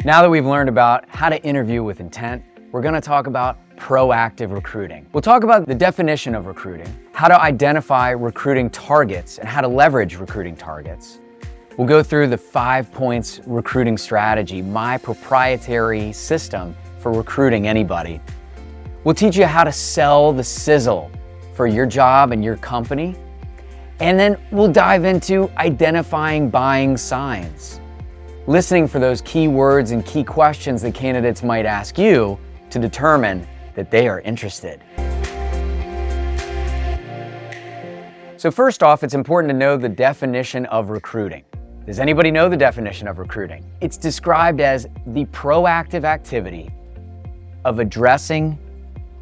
Now that we've learned about how to interview with intent, we're going to talk about proactive recruiting. We'll talk about the definition of recruiting, how to identify recruiting targets and how to leverage recruiting targets. We'll go through the 5 points recruiting strategy, my proprietary system for recruiting anybody. We'll teach you how to sell the sizzle for your job and your company. And then we'll dive into identifying buying signs, listening for those key words and key questions that candidates might ask you to determine that they are interested. So first off, it's important to know the definition of recruiting. Does anybody know the definition of recruiting? It's described as the proactive activity of addressing,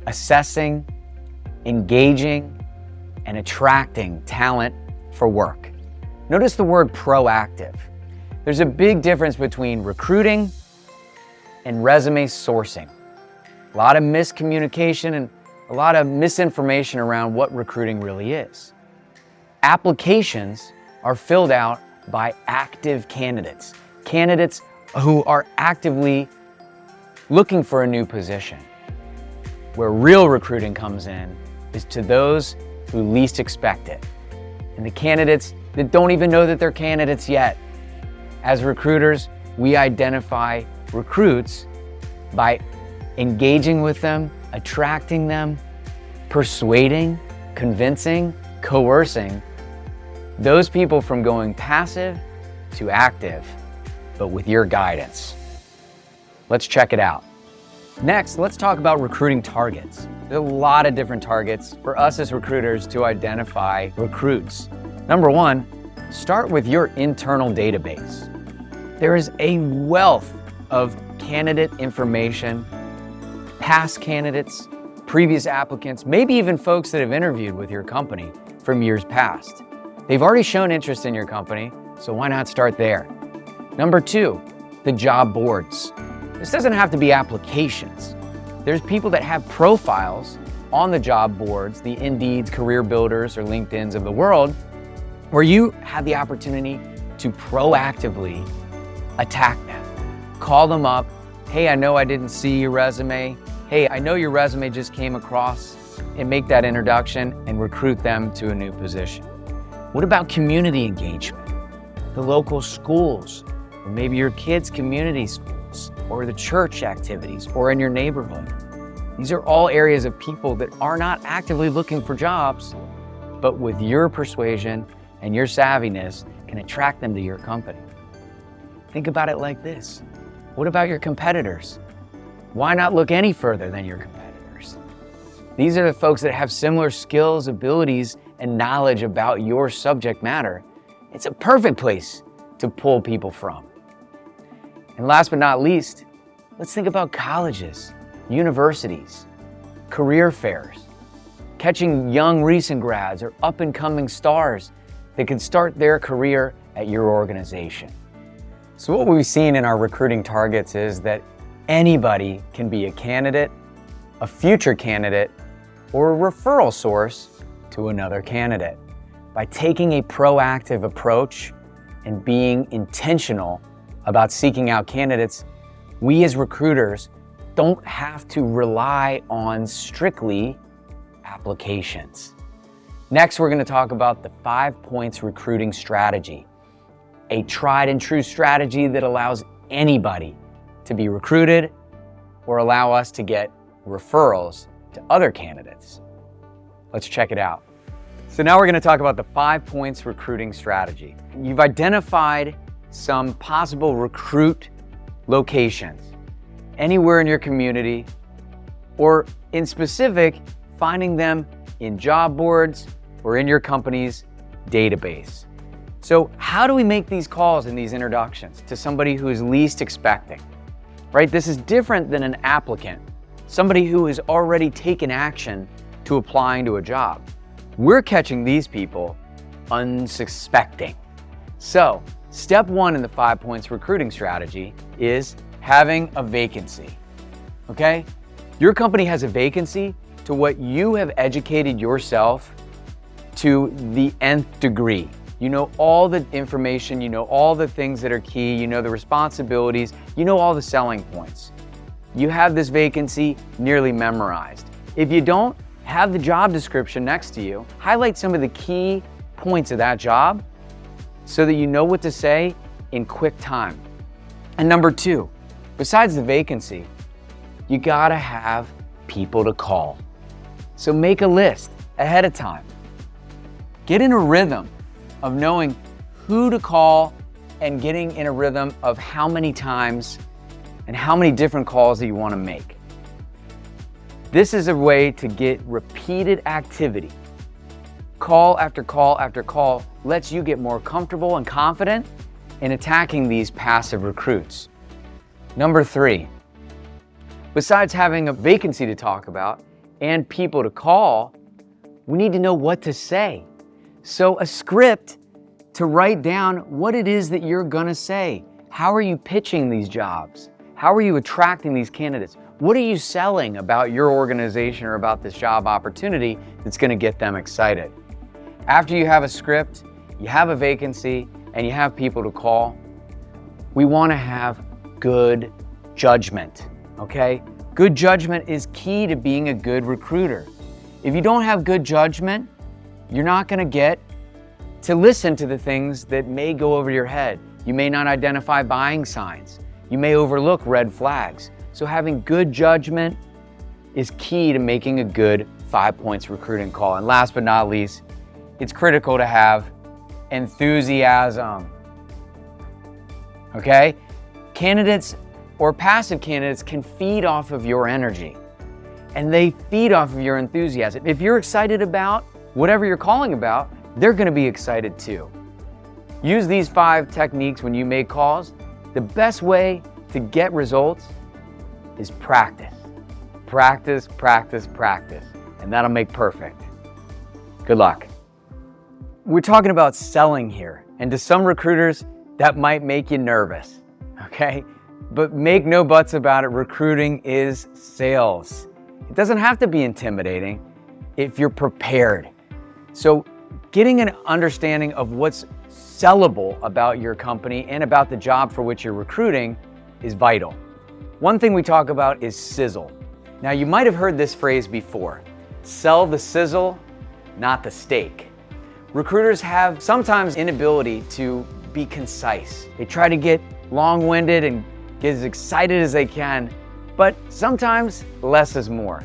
assessing, engaging, and attracting talent for work. Notice the word proactive. There's a big difference between recruiting and resume sourcing. A lot of miscommunication and a lot of misinformation around what recruiting really is. Applications are filled out by active candidates, candidates who are actively looking for a new position. Where real recruiting comes in is to those who least expect it, and the candidates that don't even know that they're candidates yet. As recruiters, we identify recruits by engaging with them, attracting them, persuading, convincing, coercing those people from going passive to active, but with your guidance. Let's check it out. Next, let's talk about recruiting targets. There's a lot of different targets for us as recruiters to identify recruits. Number one, start with your internal database. There is a wealth of candidate information, past candidates, previous applicants, maybe even folks that have interviewed with your company from years past. They've already shown interest in your company, so why not start there? Number two, the job boards. This doesn't have to be applications. There's people that have profiles on the job boards, the Indeeds, Career Builders, or LinkedIns of the world, where you have the opportunity to proactively attack them. Call them up. Hey, I know I didn't see your resume. Hey, I know your resume just came across, and make that introduction and recruit them to a new position. What about community engagement? The local schools, or maybe your kids' community schools, or the church activities, or in your neighborhood. These are all areas of people that are not actively looking for jobs, but with your persuasion and your savviness can attract them to your company. Think about it like this. What about your competitors? Why not look any further than your competitors? These are the folks that have similar skills, abilities, and knowledge about your subject matter. It's a perfect place to pull people from. And last but not least, let's think about colleges, universities, career fairs, catching young recent grads or up-and-coming stars that can start their career at your organization. So what we've seen in our recruiting targets is that anybody can be a candidate, a future candidate, or a referral source to another candidate. By taking a proactive approach and being intentional about seeking out candidates, we as recruiters don't have to rely on strictly applications. Next, we're going to talk about the 5 points recruiting strategy, a tried and true strategy that allows anybody to be recruited or allow us to get referrals to other candidates. Let's check it out. So now we're going to talk about the 5 points recruiting strategy. You've identified some possible recruit locations anywhere in your community, or in specific, finding them in job boards or in your company's database. So how do we make these calls and these introductions to somebody who is least expecting, right? This is different than an applicant, somebody who has already taken action to applying to a job. We're catching these people unsuspecting. So step 1 in the 5 points recruiting strategy is having a vacancy, okay? Your company has a vacancy to what you have educated yourself to the nth degree. You know all the information, you know all the things that are key, you know the responsibilities, you know all the selling points. You have this vacancy nearly memorized. If you don't, have the job description next to you. Highlight some of the key points of that job so that you know what to say in quick time. And number two, besides the vacancy, you gotta have people to call. So make a list ahead of time. Get in a rhythm of knowing who to call and getting in a rhythm of how many times and how many different calls that you want to make. This is a way to get repeated activity. Call after call after call lets you get more comfortable and confident in attacking these passive recruits. Number three, besides having a vacancy to talk about and people to call, we need to know what to say. So a script to write down what it is that you're gonna say. How are you pitching these jobs? How are you attracting these candidates? What are you selling about your organization or about this job opportunity that's gonna get them excited? After you have a script, you have a vacancy, and you have people to call, we wanna have good judgment, okay? Good judgment is key to being a good recruiter. If you don't have good judgment, you're not gonna get to listen to the things that may go over your head. You may not identify buying signs. You may overlook red flags. So having good judgment is key to making a good 5 points recruiting call. And last but not least, it's critical to have enthusiasm. Okay? Candidates or passive candidates can feed off of your energy, and they feed off of your enthusiasm. If you're excited about whatever you're calling about, they're gonna be excited too. Use these 5 techniques when you make calls. The best way to get results is practice. Practice, practice, practice, and that'll make perfect. Good luck. We're talking about selling here, and to some recruiters, that might make you nervous, okay? But make no buts about it, recruiting is sales. It doesn't have to be intimidating if you're prepared. So getting an understanding of what's sellable about your company and about the job for which you're recruiting is vital. One thing we talk about is sizzle. Now you might have heard this phrase before, sell the sizzle, not the steak. Recruiters have sometimes inability to be concise. They try to get long-winded and get as excited as they can, but sometimes less is more.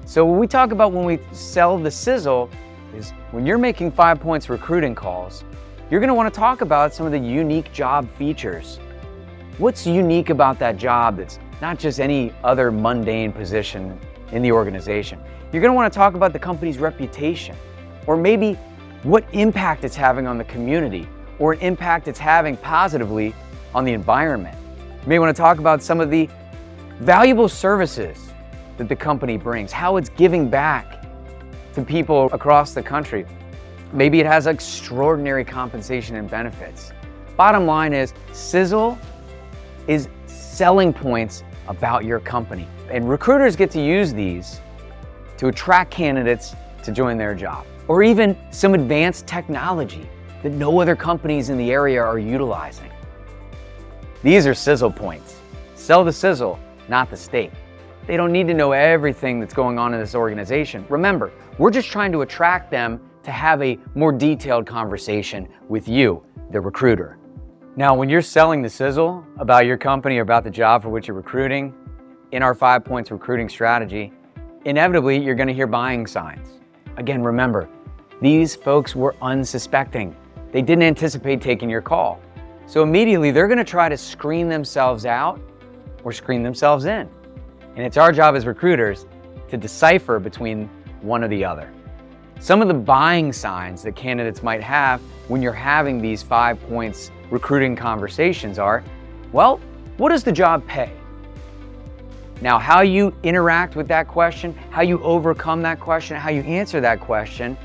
So what we talk about when we sell the sizzle is when you're making 5 points recruiting calls, you're gonna wanna talk about some of the unique job features. What's unique about that job that's not just any other mundane position in the organization? You're gonna wanna talk about the company's reputation, or maybe what impact it's having on the community, or an impact it's having positively on the environment. You may wanna talk about some of the valuable services that the company brings, how it's giving back to people across the country. Maybe it has extraordinary compensation and benefits. Bottom line is, sizzle is selling points about your company. And recruiters get to use these to attract candidates to join their job. Or even some advanced technology that no other companies in the area are utilizing. These are sizzle points. Sell the sizzle, not the steak. They don't need to know everything that's going on in this organization. Remember, we're just trying to attract them to have a more detailed conversation with you, the recruiter. Now, when you're selling the sizzle about your company or about the job for which you're recruiting, in our 5 points recruiting strategy, inevitably you're gonna hear buying signs. Again, remember, these folks were unsuspecting. They didn't anticipate taking your call. So immediately they're gonna try to screen themselves out or screen themselves in. And it's our job as recruiters to decipher between one or the other. Some of the buying signs that candidates might have when you're having these 5 points recruiting conversations are, well, what does the job pay? Now, how you interact with that question, how you overcome that question, how you answer that question,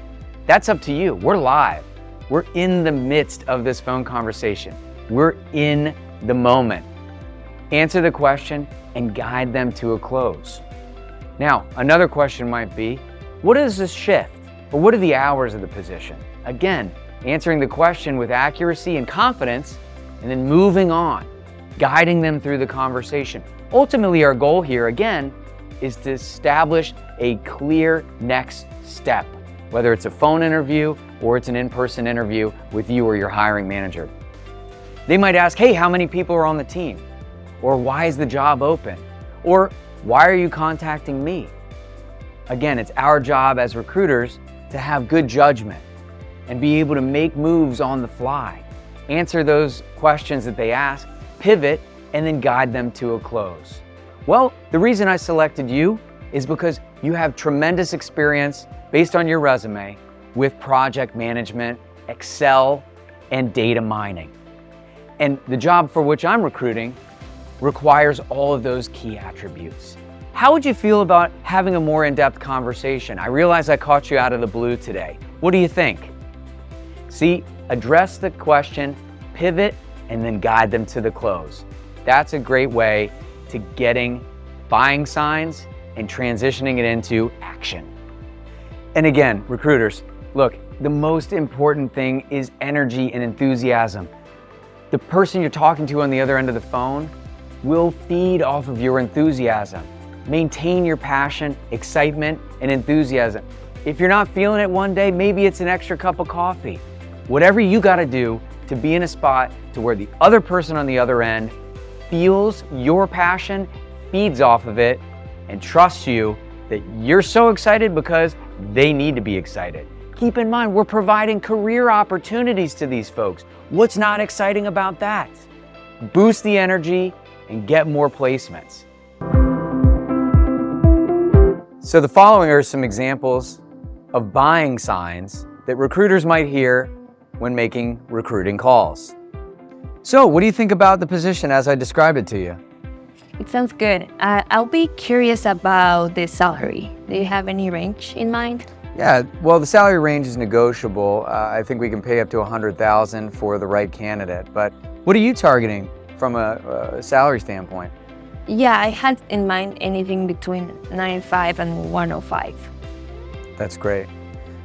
that's up to you. We're live. We're in the midst of this phone conversation. We're in the moment. Answer the question and guide them to a close. Now, another question might be, what is this shift? Or what are the hours of the position? Again, answering the question with accuracy and confidence, and then moving on, guiding them through the conversation. Ultimately, our goal here, again, is to establish a clear next step, whether it's a phone interview or it's an in-person interview with you or your hiring manager. They might ask, hey, how many people are on the team? Or why is the job open? Or why are you contacting me? Again, it's our job as recruiters to have good judgment and be able to make moves on the fly, answer those questions that they ask, pivot, and then guide them to a close. Well, the reason I selected you is because you have tremendous experience based on your resume with project management, Excel, and data mining. And the job for which I'm recruiting requires all of those key attributes. How would you feel about having a more in-depth conversation? I realize I caught you out of the blue today. What do you think? See, address the question, pivot, and then guide them to the close. That's a great way to getting buying signs and transitioning it into action. And again, recruiters, look, the most important thing is energy and enthusiasm. The person you're talking to on the other end of the phone will feed off of your enthusiasm. Maintain your passion, excitement, and enthusiasm. If you're not feeling it one day, maybe it's an extra cup of coffee. Whatever you gotta do to be in a spot to where the other person on the other end feels your passion, feeds off of it, and trusts you that you're so excited because they need to be excited. Keep in mind, we're providing career opportunities to these folks. What's not exciting about that? Boost the energy and get more placements. So the following are some examples of buying signs that recruiters might hear when making recruiting calls. So what do you think about the position as I described it to you? It sounds good. I'll be curious about the salary. Do you have any range in mind? Yeah, well, the salary range is negotiable. I think we can pay up to $100,000 for the right candidate. But what are you targeting from a salary standpoint? Yeah, I had in mind anything between 95 and 105. That's great.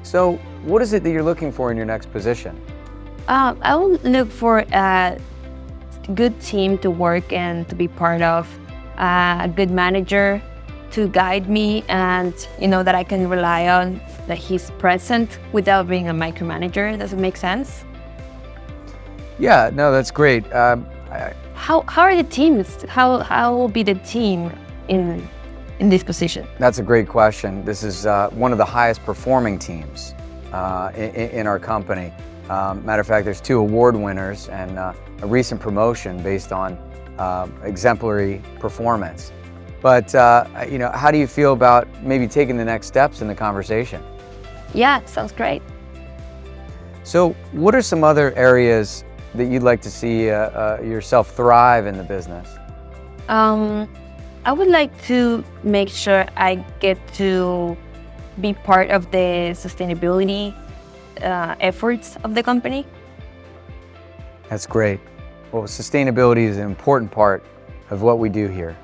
So what is it that you're looking for in your next position? I will look for a good team to work and to be part of, a good manager to guide me, and that I can rely on, that he's present without being a micromanager. Does it make sense? Yeah, no, that's great. How are the teams? How will be the team in this position? That's a great question. This is one of the highest performing teams in our company. Matter of fact, there's 2 award winners and a recent promotion based on exemplary performance. But how do you feel about maybe taking the next steps in the conversation? Yeah, sounds great. So what are some other areas that you'd like to see yourself thrive in the business? I would like to make sure I get to be part of the sustainability efforts of the company. That's great. Well, sustainability is an important part of what we do here.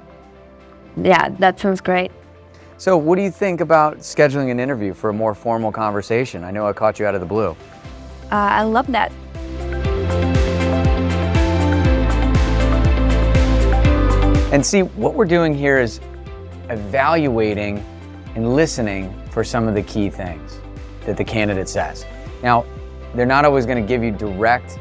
Yeah, that sounds great. So what do you think about scheduling an interview for a more formal conversation? I know I caught you out of the blue. I love that. And see, what we're doing here is evaluating and listening for some of the key things that the candidate says. Now, they're not always going to give you direct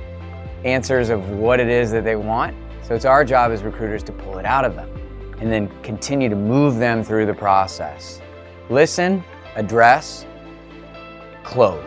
answers of what it is that they want, so it's our job as recruiters to pull it out of them and then continue to move them through the process. Listen, address, close.